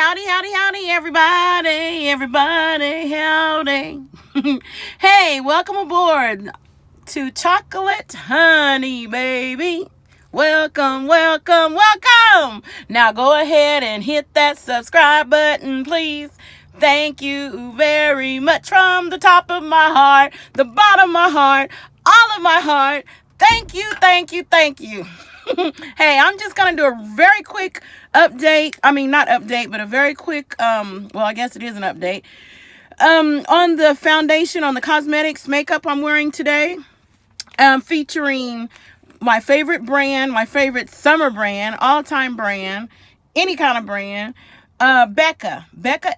howdy, everybody, howdy. Hey, welcome aboard to Chocolate Honey, baby. Welcome. Now go ahead and hit that subscribe button, please. Thank you very much from the top of my heart, the bottom of my heart, all of my heart. Thank you. Hey, I'm just going to do a very quick update. I mean, not update, but a very quick, well, I guess it is an update. On the foundation, on the cosmetics makeup I'm wearing today, featuring my favorite brand, my favorite summer brand, all-time brand, any kind of brand, BECCA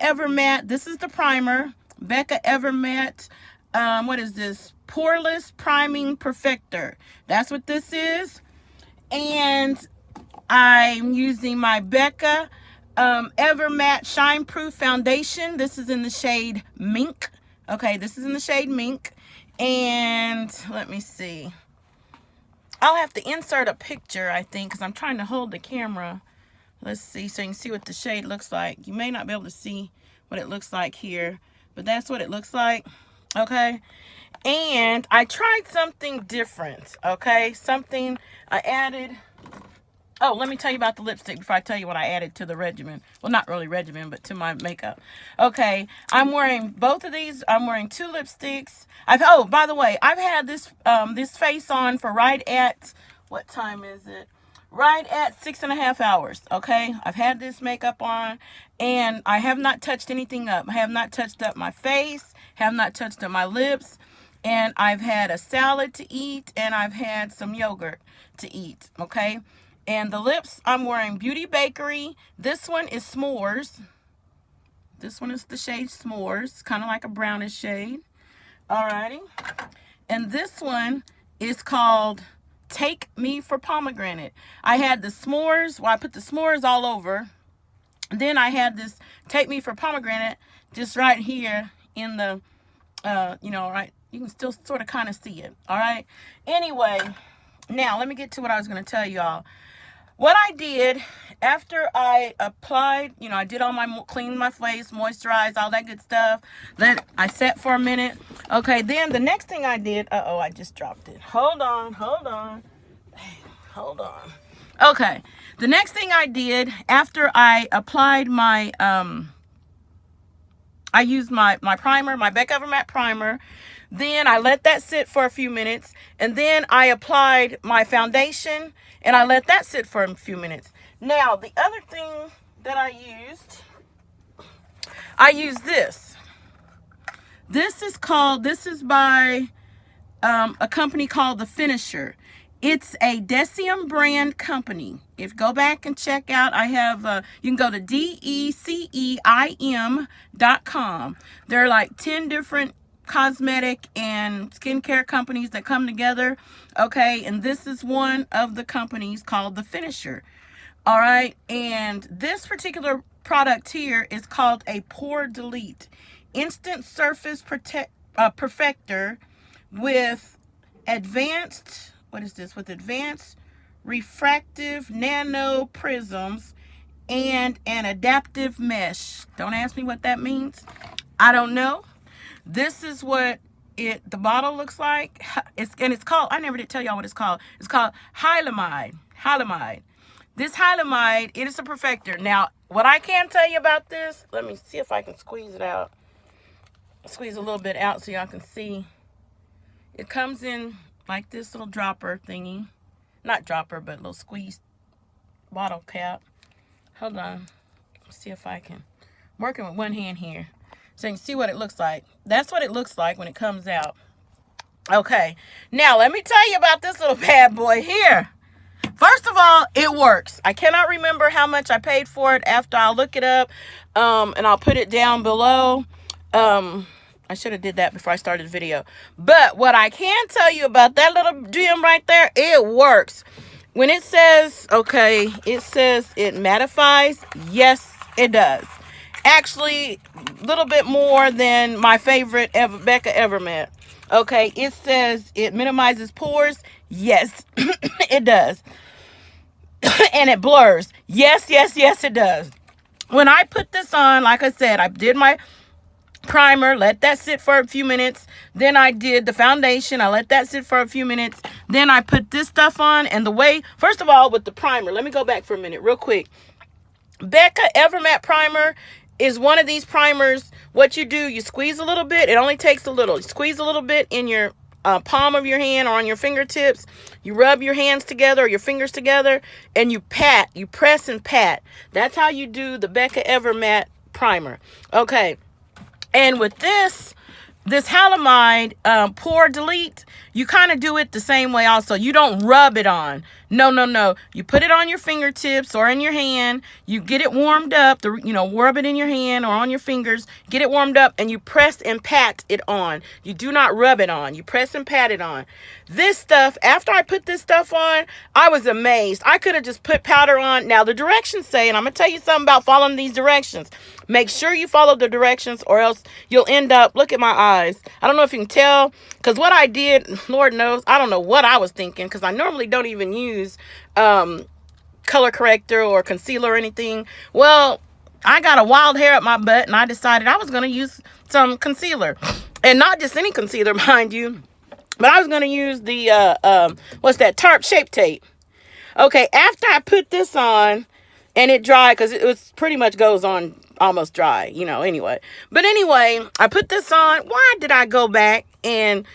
Ever Matte. This is the primer, BECCA Ever Matte. What is this? Poreless Priming Perfector. That's what this is. And I'm using my BECCA Ever Matte Shine Proof Foundation. This is in the shade Mink. Okay, this is in the shade Mink. And let me see. I'll have to insert a picture, I think, because I'm trying to hold the camera. Let's see, so you can see what the shade looks like. You may not be able to see what it looks like here, but that's what it looks like. Okay. And I tried something different, okay? Something I added. Oh, let me tell you about the lipstick before I tell you what I added to the regimen. Well, not really regimen, but to my makeup. Okay, I'm wearing both of these. I'm wearing two lipsticks. Oh, by the way, I've had this this face on for right at, what time is it? Right at 6.5 hours, okay? I've had this makeup on, and I have not touched anything up. I have not touched up my face, have not touched up my lips. And I've had a salad to eat, and I've had some yogurt to eat, okay? And the lips, I'm wearing Beauty Bakery. This one is S'mores. This one is the shade S'mores, kind of like a brownish shade. Alrighty. And this one is called Take Me for Pomegranate. I had the S'mores, well, I put the S'mores all over. Then I had this Take Me for Pomegranate just right here in the, right. You can still sort of kind of see it. All right. Anyway, now let me get to what I was going to tell y'all. What I did after I applied, I did all my clean my face, moisturize, all that good stuff. Then I sat for a minute. Okay. Then the next thing I did. I just dropped it. Hold on. Okay. The next thing I did after I applied my, I used my primer, my BECCA Ever Matte primer. Then I let that sit for a few minutes. And then I applied my foundation. And I let that sit for a few minutes. Now, the other thing that I used this. This is by a company called The Finisher. It's a Deciem brand company. If go back and check out, I have, you can go to DECEIM.com. There are like 10 different cosmetic and skincare companies that come together. Okay, and this is one of the companies called The Finisher. All right, and this particular product here is called a Pore Delete Instant Surface Perfector with advanced, with advanced refractive nano prisms and an adaptive mesh. Don't ask me what that means. I don't know. This is what the bottle looks like. It's called, I never did tell y'all what it's called. It's called Hylamide. This Hylamide, it is a perfector. Now, what I can tell you about this, let me see if I can squeeze it out. Squeeze a little bit out so y'all can see. It comes in like this little dropper thingy. Not dropper, but little squeeze bottle cap. Hold on. Let's see if I can. I'm working with one hand here. So you can see what it looks like. That's what it looks like when it comes out. Okay. Now, let me tell you about this little bad boy here. First of all, it works. I cannot remember how much I paid for it. After I'll look it up, and I'll put it down below. I should have did that before I started the video. But what I can tell you about that little gem right there, it works. When it says, okay, it says it mattifies. Yes, it does. Actually, a little bit more than my favorite BECCA Ever Matte. Okay, it says it minimizes pores. Yes, it does. And it blurs. Yes, it does. when I put this on, like I said, I did my primer, let that sit for a few minutes. Then I did the foundation, I let that sit for a few minutes. Then I put this stuff on. And the way, first of all, with the primer, let me go back for a minute real quick. BECCA Evermatte Primer is one of these primers. What you do, you squeeze a little bit. It only takes a little. You squeeze a little bit in your palm of your hand or on your fingertips. You rub your hands together or your fingers together, and you pat. You press and pat. That's how you do the BECCA Evermatte Primer. Okay. And with this Hylamide Pore Delete, you kind of do it the same way also. You don't rub it on. No. You put it on your fingertips or in your hand. You get it warmed up. Rub it in your hand or on your fingers. Get it warmed up, and you press and pat it on. You do not rub it on. You press and pat it on. This stuff, after I put this stuff on, I was amazed. I could have just put powder on. Now, the directions say, and I'm going to tell you something about following these directions. Make sure you follow the directions, or else you'll end up, look at my eyes. I don't know if you can tell, because what I did, Lord knows, I don't know what I was thinking, because I normally don't even use color corrector or concealer or anything. Well, I got a wild hair up my butt, and I decided I was going to use some concealer. And not just any concealer, mind you, but I was going to use the, what's that, Tarte Shape Tape. Okay, after I put this on, and it dried, because it was pretty much goes on almost dry, anyway. But anyway, I put this on. Why did I go back and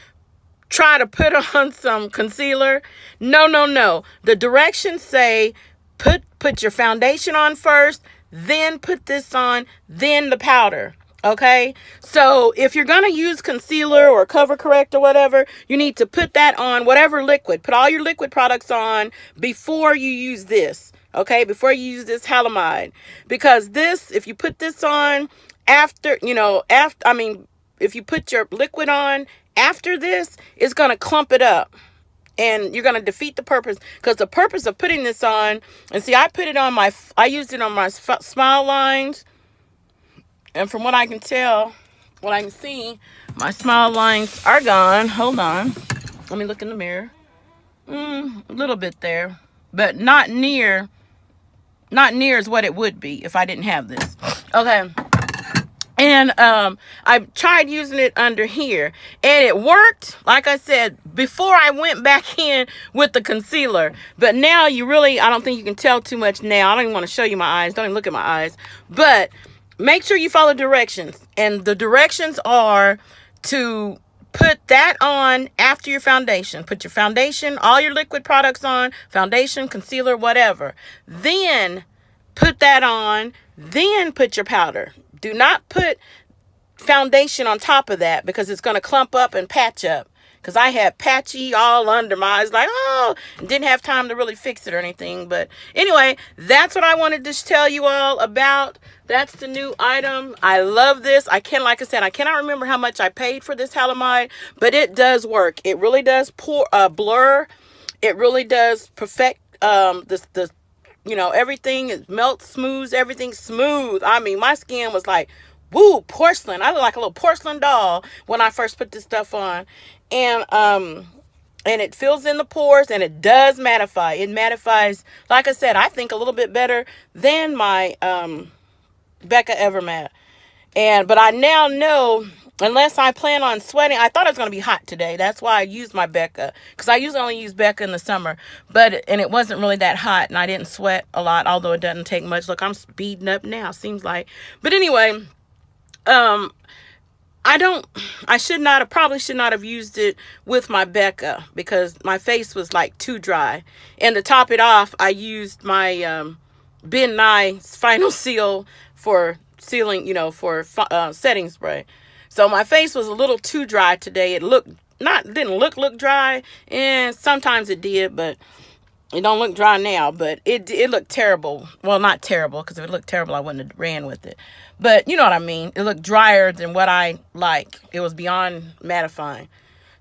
try to put on some concealer? No. The directions say put your foundation on first, then put this on, then the powder. Okay, so if you're going to use concealer or cover correct or whatever, you need to put that on, whatever liquid. Put all your liquid products on before you use this. Okay, before you use this Hylamide. Because this, if you put this on after, if you put your liquid on after this, it's going to clump it up. And you're going to defeat the purpose. Because the purpose of putting this on, and see, I used it on my smile lines. And from what I can tell, what I can see, my smile lines are gone. Hold on. Let me look in the mirror. A little bit there. But not near as what it would be if I didn't have this. Okay. And I tried using it under here, and it worked, like I said, before I went back in with the concealer. But now I don't think you can tell too much now. I don't even want to show you my eyes. Don't even look at my eyes. But make sure you follow directions. And the directions are to put that on after your foundation. Put your foundation, all your liquid products on, foundation, concealer, whatever. Then put that on, then put your powder. Do not put foundation on top of that, because it's going to clump up and patch up. Because I had patchy all under my eyes, like, didn't have time to really fix it or anything. But anyway, that's what I wanted to tell you all about. That's the new item. I love this. Like I said, I cannot remember how much I paid for this Hylamide, but it does work. It really does blur. It really does perfect everything. It melts, smooths, everything smooth. I mean, my skin was like, woo, porcelain. I look like a little porcelain doll when I first put this stuff on. And it fills in the pores, and it does mattify. It mattifies, like I said, I think a little bit better than my BECCA Evermatte. But I now know, unless I plan on sweating, I thought it was going to be hot today. That's why I used my BECCA, because I usually only use BECCA in the summer. And it wasn't really that hot, and I didn't sweat a lot, although it doesn't take much. Look, I'm speeding up now, seems like. But anyway, I probably should not have used it with my BECCA, because my face was like too dry. And to top it off, I used my Ben Nye Final Seal for sealing, for setting spray. So my face was a little too dry today. It didn't look dry, and sometimes it did, but it don't look dry now. But it looked terrible. Well, not terrible, because if it looked terrible, I wouldn't have ran with it. But you know what I mean. It looked drier than what I like. It was beyond mattifying.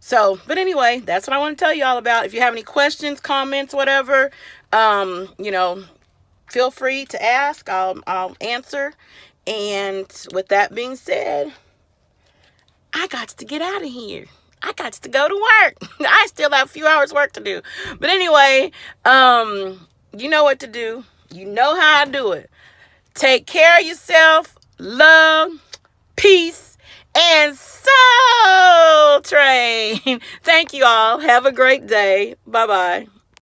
So, but anyway, that's what I want to tell you all about. If you have any questions, comments, whatever, feel free to ask. I'll answer. And with that being said, I got to get out of here. I got to go to work. I still have a few hours work to do. But anyway, you know what to do. You know how I do it. Take care of yourself. Love, peace, and soul train. Thank you all. Have a great day. Bye-bye.